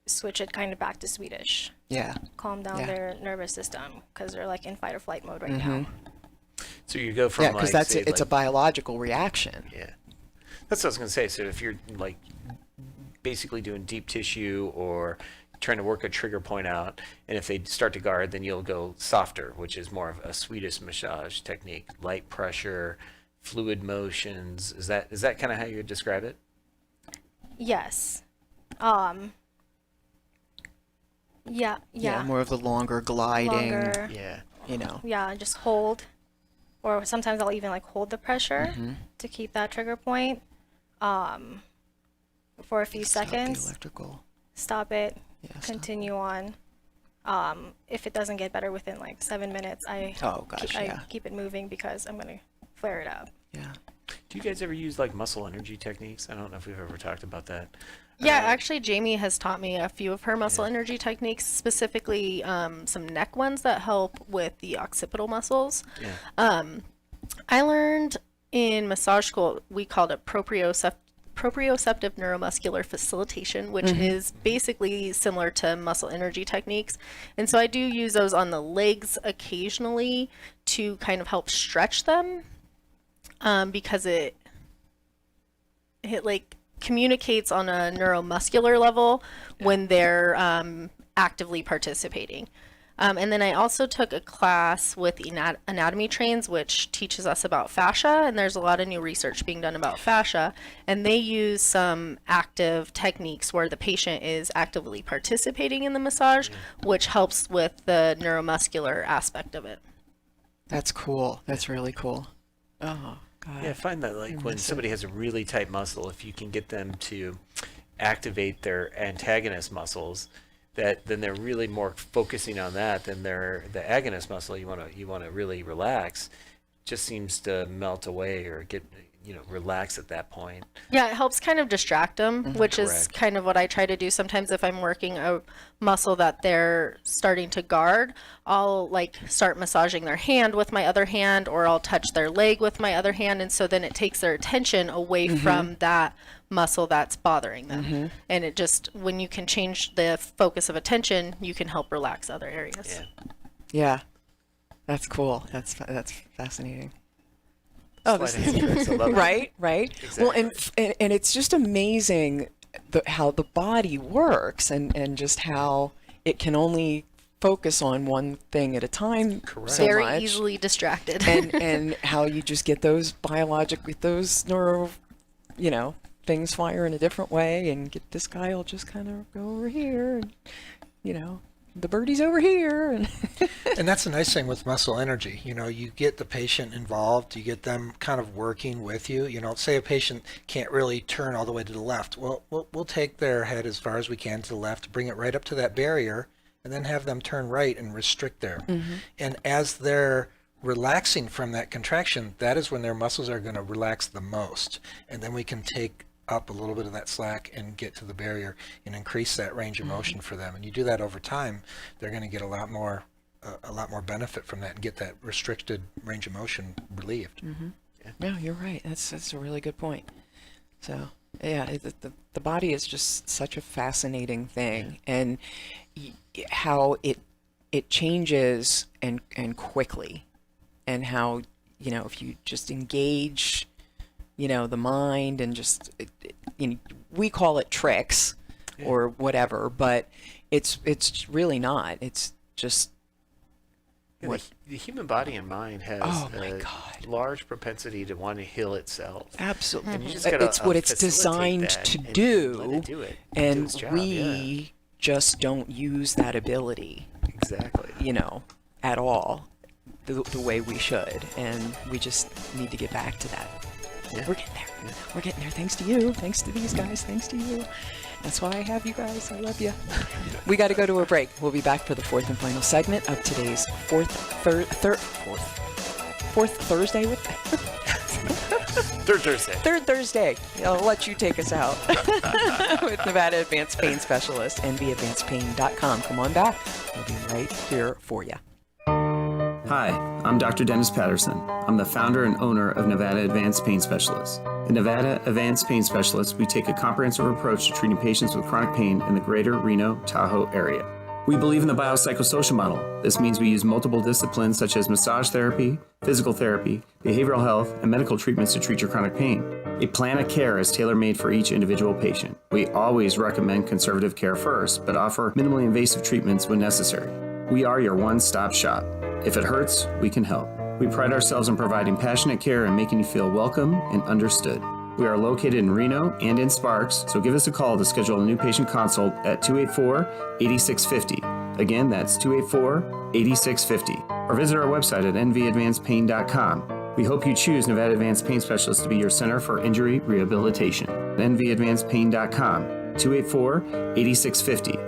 switch it kind of back to Swedish. Yeah. Calm down their nervous system because they're like in fight or flight mode right now. So you go from because it's a biological reaction. Yeah, that's what I was gonna say. So if you're like basically doing deep tissue or trying to work a trigger point out, and if they start to guard, then you'll go softer, which is more of a Swedish massage technique, light pressure, fluid motions. Is that kind of how you would describe it? Yes. Yeah. More of the longer gliding. Yeah. You know. Yeah, just hold, or sometimes I'll even like hold the pressure to keep that trigger point for a few seconds. The electrical. Stop it. Yeah, continue on. If it doesn't get better within like 7 minutes, I keep it moving because I'm gonna flare it up. Yeah. Do you guys ever use like muscle energy techniques? I don't know if we've ever talked about that. Yeah, actually, Jamie has taught me a few of her muscle energy techniques, specifically some neck ones that help with the occipital muscles. Yeah. I learned in massage school, we called it proprioceptive neuromuscular facilitation, which is basically similar to muscle energy techniques. And so I do use those on the legs occasionally to kind of help stretch them because it like communicates on a neuromuscular level when they're actively participating. And then I also took a class with Anatomy Trains, which teaches us about fascia, and there's a lot of new research being done about fascia, and they use some active techniques where the patient is actively participating in the massage, which helps with the neuromuscular aspect of it. That's cool. That's really cool. Oh, God. Yeah, I find that like when somebody has a really tight muscle, if you can get them to activate their antagonist muscles, then they're really more focusing on that than the agonist muscle you want to really relax. just seems to melt away or get, relax at that point. Yeah, it helps kind of distract them, which is Correct. kind of what I try to do sometimes if I'm working a muscle that they're starting to guard. I'll like start massaging their hand with my other hand, or I'll touch their leg with my other hand, and so then it takes their attention away from that muscle that's bothering them. And it just, when you can change the focus of attention, you can help relax other areas. Yeah, that's cool. That's fascinating. Oh, this Slide hands tricks, I love it. right. Well, Exactly. and it's just amazing how the body works, and just how it can only focus on one thing at a time. So Very much. easily distracted. and how you just get those those neuro, things fire in a different way, and get this guy will just kind of go over here, and the birdie's over here, and And that's the nice thing with muscle energy. You get the patient involved, you get them kind of working with you. Say a patient can't really turn all the way to the left. Well, we'll take their head as far as we can to the left, bring it right up to that barrier, and then have them turn right and restrict there. And as they're relaxing from that contraction, that is when their muscles are going to relax the most. And then we can take up a little bit of that slack and get to the barrier and increase that range of motion for them. And you do that over time, they're going to get a lot more benefit from that and get that restricted range of motion relieved. No, you're right. That's a really good point. So yeah, the body is just such a fascinating thing, and how it changes and quickly, and how if you just engage the mind, and just we call it tricks or whatever, but it's really not. It's just Yeah, the human body and mind has a large propensity to want to heal itself. Absolutely. And you just gotta, it's what it's facilitate designed that to and do, let it do it. Do and its job, we just don't use that ability, exactly, at all, the way we should, and we just need to get back to that. We're getting there. We're getting there. Thanks to you. Thanks to these guys. Thanks to you. That's why I have you guys. I love you. We got to go to a break. We'll be back for the fourth and final segment of today's fourth Thursday with Third Thursday. Third Thursday. I'll let you take us out with Nevada Advanced Pain Specialist, nvadvancedpain.com. Come on back. We'll be right here for you. Hi, I'm Dr. Dennis Patterson. I'm the founder and owner of Nevada Advanced Pain Specialists. At Nevada Advanced Pain Specialists, we take a comprehensive approach to treating patients with chronic pain in the greater Reno, Tahoe area. We believe in the biopsychosocial model. This means we use multiple disciplines such as massage therapy, physical therapy, behavioral health, and medical treatments to treat your chronic pain. A plan of care is tailor-made for each individual patient. We always recommend conservative care first, but offer minimally invasive treatments when necessary. We are your one-stop shop. If it hurts, we can help. We pride ourselves in providing passionate care and making you feel welcome and understood. We are located in Reno and in Sparks, so give us a call to schedule a new patient consult at 284-8650. Again, that's 284-8650. Or visit our website at nvadvancedpain.com. We hope you choose Nevada Advanced Pain Specialists to be your center for injury rehabilitation. nvadvancedpain.com, 284-8650.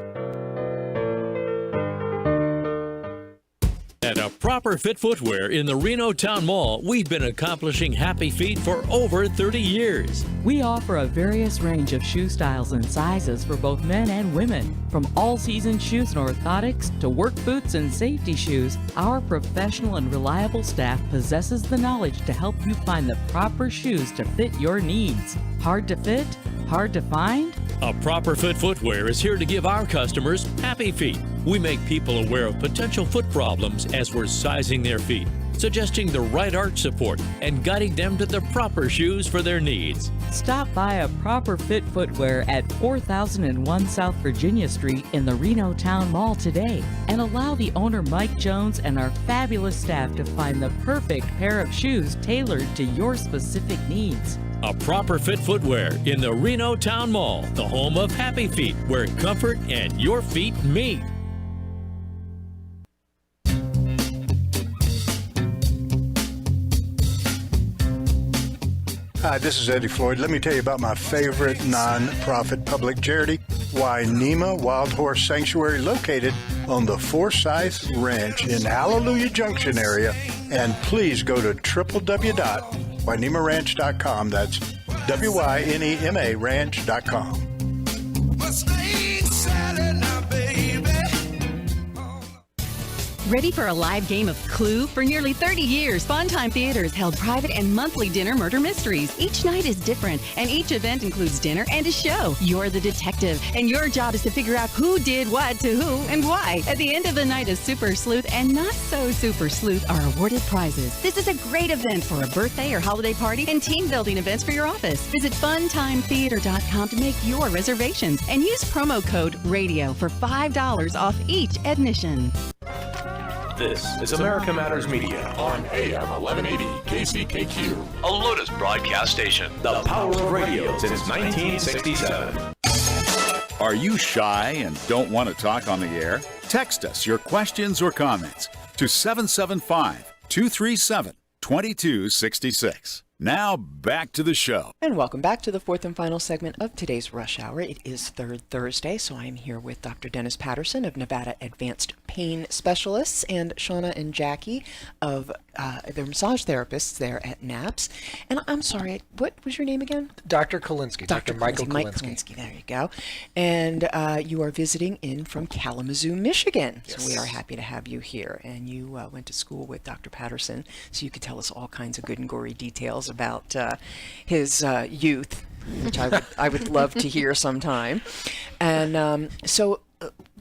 At A Proper Fit Footwear in the Reno Town Mall, we've been accomplishing happy feet for over 30 years. We offer a various range of shoe styles and sizes for both men and women. From all-season shoes and orthotics to work boots and safety shoes, our professional and reliable staff possesses the knowledge to help you find the proper shoes to fit your needs. Hard to fit? Hard to find? A Proper Fit Footwear is here to give our customers happy feet. We make people aware of potential foot problems as we're sizing their feet, suggesting the right arch support, and guiding them to the proper shoes for their needs. Stop by A Proper Fit Footwear at 4001 South Virginia Street in the Reno Town Mall today, and allow the owner Mike Jones and our fabulous staff to find the perfect pair of shoes tailored to your specific needs. A Proper Fit Footwear in the Reno Town Mall, the home of happy feet, where comfort and your feet meet. Hi, this is Eddie Floyd. Let me tell you about my favorite non-profit public charity, Wainema Wild Horse Sanctuary, located on the Forsyth Ranch in Hallelujah Junction area. And please go to www.wainemaranch.com. That's WYNEMA ranch.com. Ready for a live game of Clue? For nearly 30 years, Funtime Theater has held private and monthly dinner murder mysteries. Each night is different, and each event includes dinner and a show. You're the detective, and your job is to figure out who did what to who and why. At the end of the night, a super sleuth and not so super sleuth are awarded prizes. This is a great event for a birthday or holiday party and team-building events for your office. Visit funtimetheater.com to make your reservations and use promo code RADIO for $5 off each admission. This is America Matters Media on AM 1180 KCKQ, a Lotus broadcast station. The power of radio since 1967. Are you shy and don't want to talk on the air? Text us your questions or comments to 775-237-2266. Now back to the show. And welcome back to the fourth and final segment of today's Rush Hour. It is Third Thursday, so I'm here with Dr. Dennis Patterson of Nevada Advanced Pain Specialists and Shauna and Jackie of the massage therapists there at NAPS. And I'm sorry, what was your name again? Dr. Kolinsky, Dr. Michael Kolinsky. Mike Kolinsky, there you go. And you are visiting in from Kalamazoo, Michigan. Yes. So we are happy to have you here. And you went to school with Dr. Patterson, so you could tell us all kinds of good and gory details about his youth, which I would love to hear sometime. And so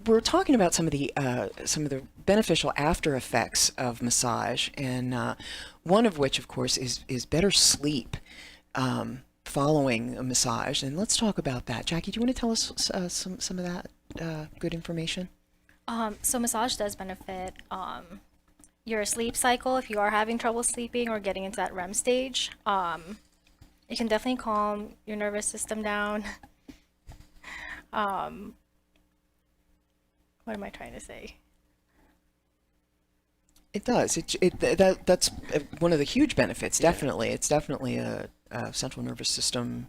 we're talking about some of the beneficial after effects of massage, and one of which, of course, is better sleep following a massage. And let's talk about that. Jackie, do you want to tell us some of that good information? So massage does benefit your sleep cycle if you are having trouble sleeping or getting into that REM stage. It can definitely calm your nervous system down. What am I trying to say? It does. That's one of the huge benefits. Definitely, it's definitely a central nervous system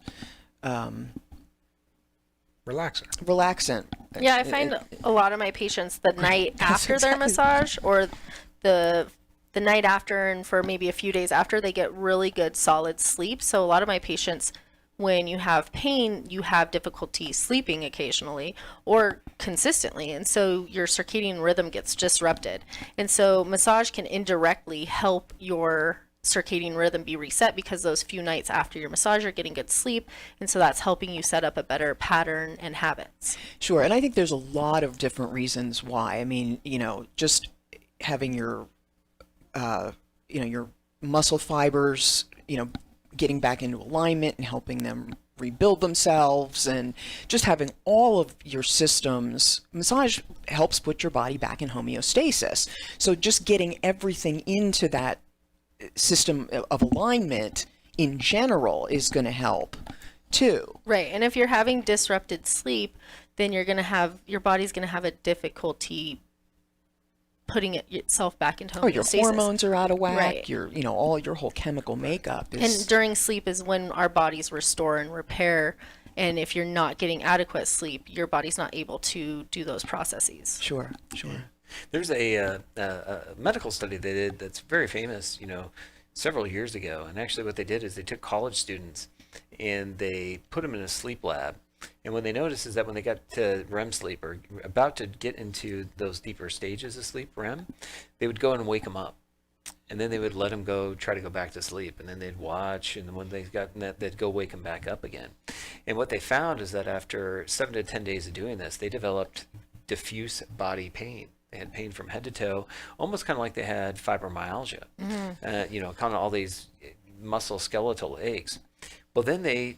relaxant. Yeah, I find a lot of my patients the night after their massage or the night after and for maybe a few days after, they get really good solid sleep. So a lot of my patients, when you have pain, you have difficulty sleeping occasionally or consistently, and so your circadian rhythm gets disrupted. And so massage can indirectly help your circadian rhythm be reset because those few nights after your massage you're getting good sleep, and so that's helping you set up a better pattern and habits. Sure, and I think there's a lot of different reasons why. I mean, just having your your muscle fibers, getting back into alignment and helping them rebuild themselves, and just having all of your systems. Massage helps put your body back in homeostasis. So just getting everything into that system of alignment in general is going to help too. Right, and if you're having disrupted sleep, then your body's going to have a difficulty putting itself back into homeostasis. Your hormones are out of whack. Right. Your all your whole chemical makeup is. And during sleep is when our bodies restore and repair. And if you're not getting adequate sleep, your body's not able to do those processes. Sure. There's a medical study they did that's very famous, several years ago. And actually what they did is they took college students and they put them in a sleep lab. And what they noticed is that when they got to REM sleep or about to get into those deeper stages of sleep, REM, they would go and wake them up. And then they would let them try to go back to sleep. And then they'd watch. And then when they got in that, they'd go wake them back up again. And what they found is that after 7 to 10 days of doing this, they developed diffuse body pain. They had pain from head to toe, almost kind of like they had fibromyalgia, kind of all these muscle skeletal aches. Well, then they,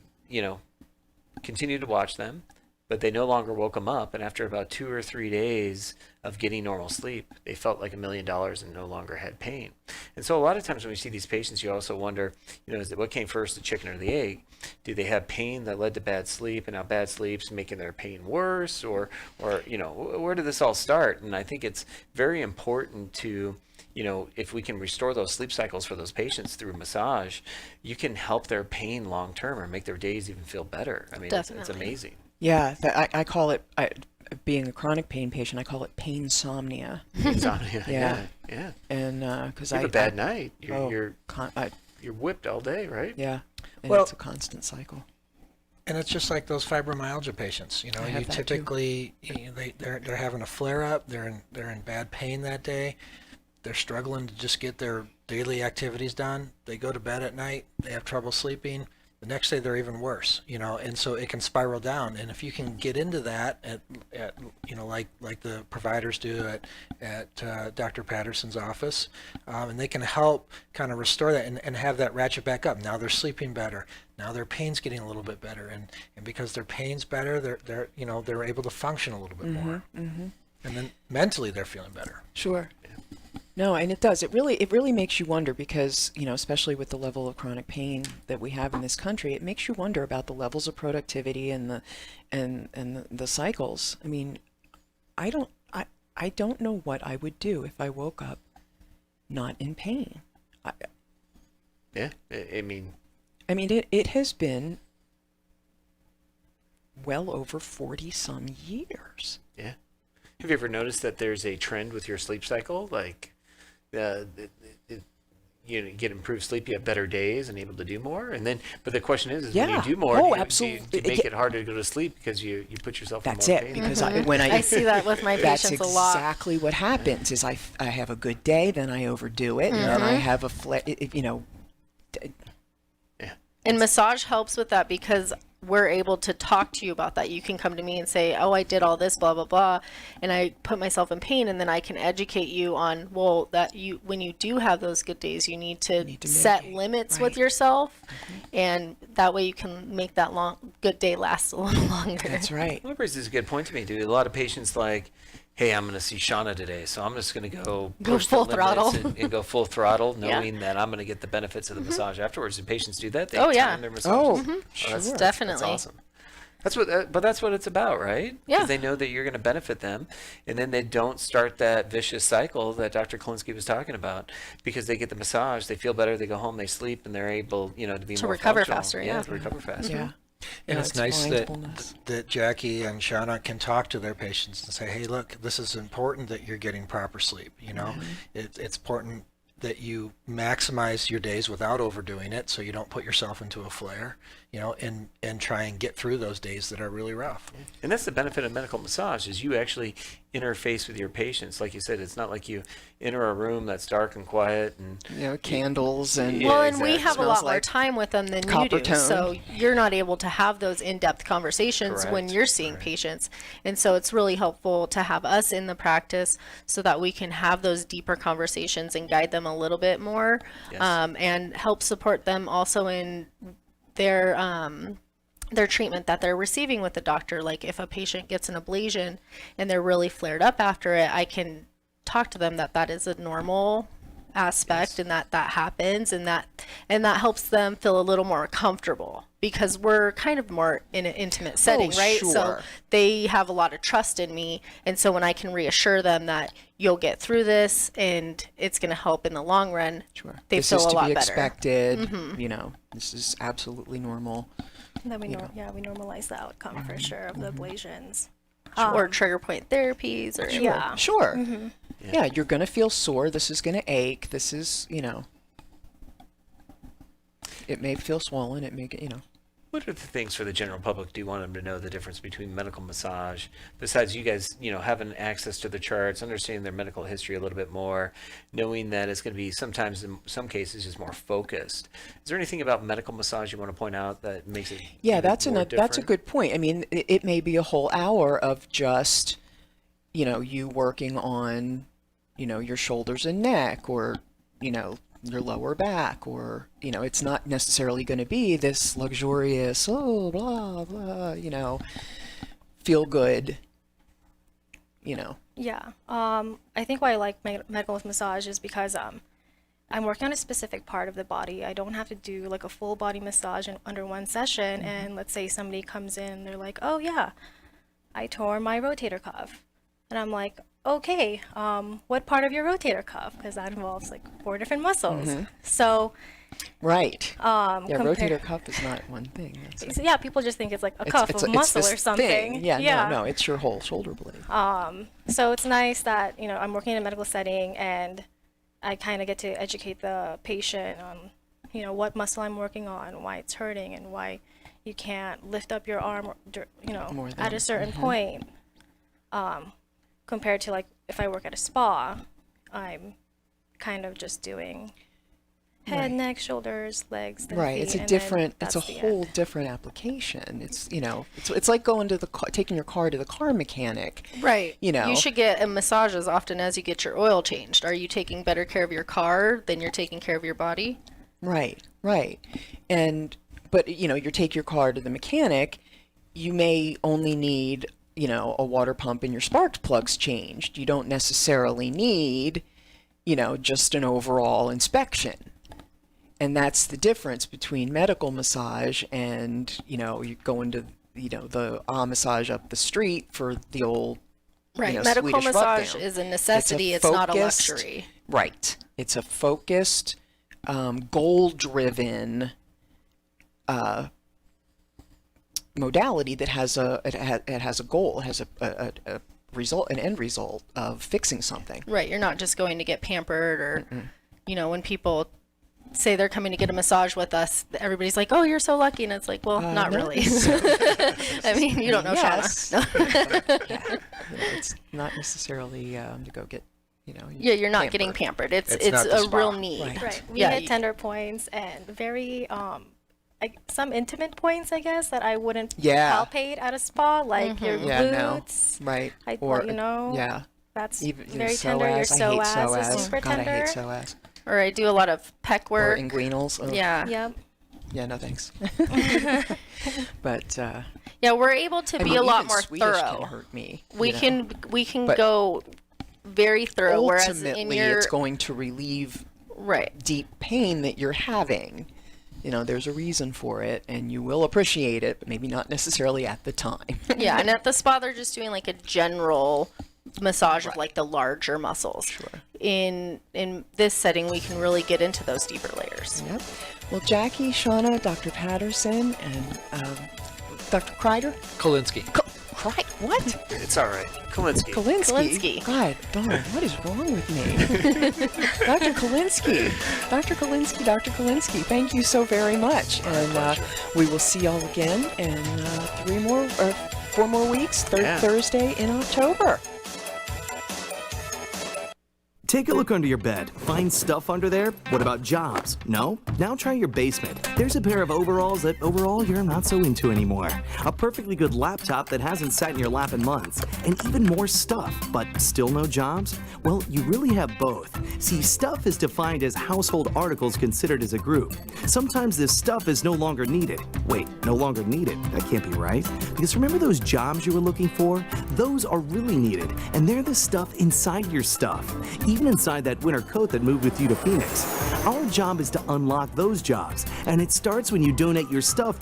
continued to watch them. but they no longer woke them up. And after about 2 or 3 days of getting normal sleep, they felt like $1 million and no longer had pain. And so a lot of times when we see these patients, you also wonder, is it what came first, the chicken or the egg? Do they have pain that led to bad sleep, and now bad sleep's making their pain worse, or where did this all start? And I think it's very important to, if we can restore those sleep cycles for those patients through massage, you can help their pain long term or make their days even feel better. I mean, it's amazing. Yeah, I call it, being a chronic pain patient, I call it painsomnia. Insomnia. Yeah. Yeah. And because you have a bad night, you're whipped all day, right? Yeah. And Well, it's a constant cycle. And it's just like those fibromyalgia patients. You have that typically they're having a flare up. They're in bad pain that day. They're struggling to just get their daily activities done. They go to bed at night. They have trouble sleeping. The next day they're even worse. And so it can spiral down. And if you can get into that at like the providers do at Dr. Patterson's office, and they can help kind of restore that and have that ratchet back up. Now they're sleeping better. Now their pain's getting a little bit better, and because their pain's better, they're able to function a little bit more. Mm-hmm. And then mentally they're feeling better. Sure. No, and it does. It really makes you wonder because, especially with the level of chronic pain that we have in this country, it makes you wonder about the levels of productivity and the cycles. I mean, I don't know what I would do if I woke up not in pain. I mean, it has been well over 40 some years. Yeah. Have you ever noticed that there's a trend with your sleep cycle? Like, you get improved sleep, you have better days and able to do more. And then, but the question is when you do more, do you make it harder to go to sleep because you put yourself in more pain? That's it. Because I see that with my patients a lot. That's exactly what happens. Is I have a good day, then I overdo it, and then I have a flare. And massage helps with that because we're able to talk to you about that. You can come to me and say, oh, I did all this, blah, blah, blah. And I put myself in pain, and then I can educate you on, when you do have those good days, you need to set limits with yourself. And that way you can make that good day last a little longer. That's right. Well, that raises a good point to me, dude. A lot of patients like, hey, I'm going to see Shauna today, so I'm just going to go push full the throttle and go full throttle, knowing that I'm going to get the benefits of the massage afterwards. And patients do that. They time their massage. Sure. Definitely. That's awesome. But that's what it's about, right? Yeah. Because they know that you're going to benefit them, and then they don't start that vicious cycle that Dr. Kalinsky was talking about. Because they get the massage, they feel better, they go home, they sleep, and they're able, to be more recover functional. faster. To recover faster. Yeah. And it's nice that Jackie and Shauna can talk to their patients and say, hey, look, this is important that you're getting proper sleep. It's important that you maximize your days without overdoing it so you don't put yourself into a flare, and try and get through those days that are really rough. And that's the benefit of medical massage is you actually interface with your patients. Like you said, it's not like you enter a room that's dark and quiet and candles and and we have a lot more time with them than you do. So you're not able to have those in-depth conversations when you're seeing patients. And so it's really helpful to have us in the practice so that we can have those deeper conversations and guide them a little bit more, and help support them also in their treatment that they're receiving with the doctor. Like if a patient gets an ablation and they're really flared up after it, I can talk to them that is a normal aspect and that happens, and that helps them feel a little more comfortable because we're kind of more in an intimate setting, right? Sure. So they have a lot of trust in me, and so when I can reassure them that you'll get through this and it's going to help in the long run, they feel a lot better. This is to be expected. This is absolutely normal. And then we normalize the outcome for sure of the ablations. Or trigger point therapies, or Sure. Mm-hmm. Yeah, you're going to feel sore. This is going to ache. This is, it may feel swollen. It may get, What are the things for the general public do you want them to know the difference between medical massage, besides you guys, having access to the charts, understanding their medical history a little bit more, knowing that it's going to be sometimes, in some cases, just more focused. Is there anything about medical massage you want to point out that makes it that's a good point. I mean, it may be a whole hour of just, you working on, your shoulders and neck, or, your lower back, or, it's not necessarily going to be this luxurious, blah, blah, feel good, you know. Yeah. I think why I like medical massage is because I'm working on a specific part of the body. I don't have to do like a full body massage under one session. And let's say somebody comes in and they're like, oh yeah, I tore my rotator cuff. And I'm like, okay, what part of your rotator cuff? Because that involves like 4 different muscles. So, right. Yeah, compare- rotator cuff is not one thing. That's So, yeah, people just think it's like a cuff of muscle this or something. thing. Yeah, no, it's your whole shoulder blade. So it's nice that, you know, I'm working in a medical setting and I kind of get to educate the patient on, you know, what muscle I'm working on, why it's hurting, and why you can't lift up your arm, you know, at a certain point. Compared to like if I work at a spa, I'm kind of just doing head, neck, shoulders, legs, then Right, feet, it's a and different, then it's a that's the whole end. different application. It's, you know, it's like going to the car, taking your car to the car mechanic. Right. You know, You should get a massage as often as you get your oil changed. Are you taking better care of your car than you're taking care of your body? Right, right. But, you know, you take your car to the mechanic, you may only need, you know, a water pump and your spark plugs changed. You don't necessarily need, you know, just an overall inspection. And that's the difference between medical massage and, you know, you go into, you know, the massage up the street for the old, Right. you know, Medical Swedish massage rub-down. is a necessity. It's not a focused- luxury. Right. It's a focused, goal-driven modality that has it has a goal. It has a result, an end result of fixing something. Right. You're not just going to get pampered or, you know, when people say they're coming to get a massage with us, everybody's like, oh, you're so lucky. And it's like, well, not really. I mean, you don't know Yes. Shauna. Yeah. You know, it's not necessarily to go get, you know. Yeah, you're not getting pampered. It's not the a spa. real need. Right. We Yeah, hit tender points and very some intimate points, I guess, that I wouldn't palpate at a spa, like your glutes. Right. Or you know. Yeah. That's Even, you know, very tender. Your psoas is super God, tender. I hate psoas. Or I do a lot of pec work. Or inguinals. Ugh. Yeah. Yep. Yeah, no thanks. But yeah, we're able to I be mean, a lot even more Swedish thorough. can hurt me. We you can know. But go very thorough. Whereas Ultimately, in your it's going to relieve right deep pain that you're having. You know, there's a reason for it, and you will appreciate it, but maybe not necessarily at the time. yeah, and at the spa they're just doing like a general massage of like the larger muscles. Sure. In this setting, we can really get into those deeper layers. Yep. Well, Jackie, Shauna, Dr. Patterson, and Dr. Kreider? Kolinsky. What? It's all right. Kolinsky. Kolinsky. God darn, what is wrong with me? Dr. Kolinsky. Dr. Kolinsky, Dr. Kolinsky, thank you so very much. And we will see y'all again in 4 more weeks, Thursday in October. Take a look under your bed. Find stuff under there? What about jobs? No? Now try your basement. There's a pair of overalls that overall you're not so into anymore. A perfectly good laptop that hasn't sat in your lap in months. And even more stuff, but still no jobs? Well, you really have both. See, stuff is defined as household articles considered as a group. Sometimes this stuff is no longer needed. Wait, no longer needed? That can't be right. Because remember those jobs you were looking for? Those are really needed, and they're the stuff inside your stuff. Even inside that winter coat that moved with you to Phoenix. Our job is to unlock those jobs, and it starts when you donate your stuff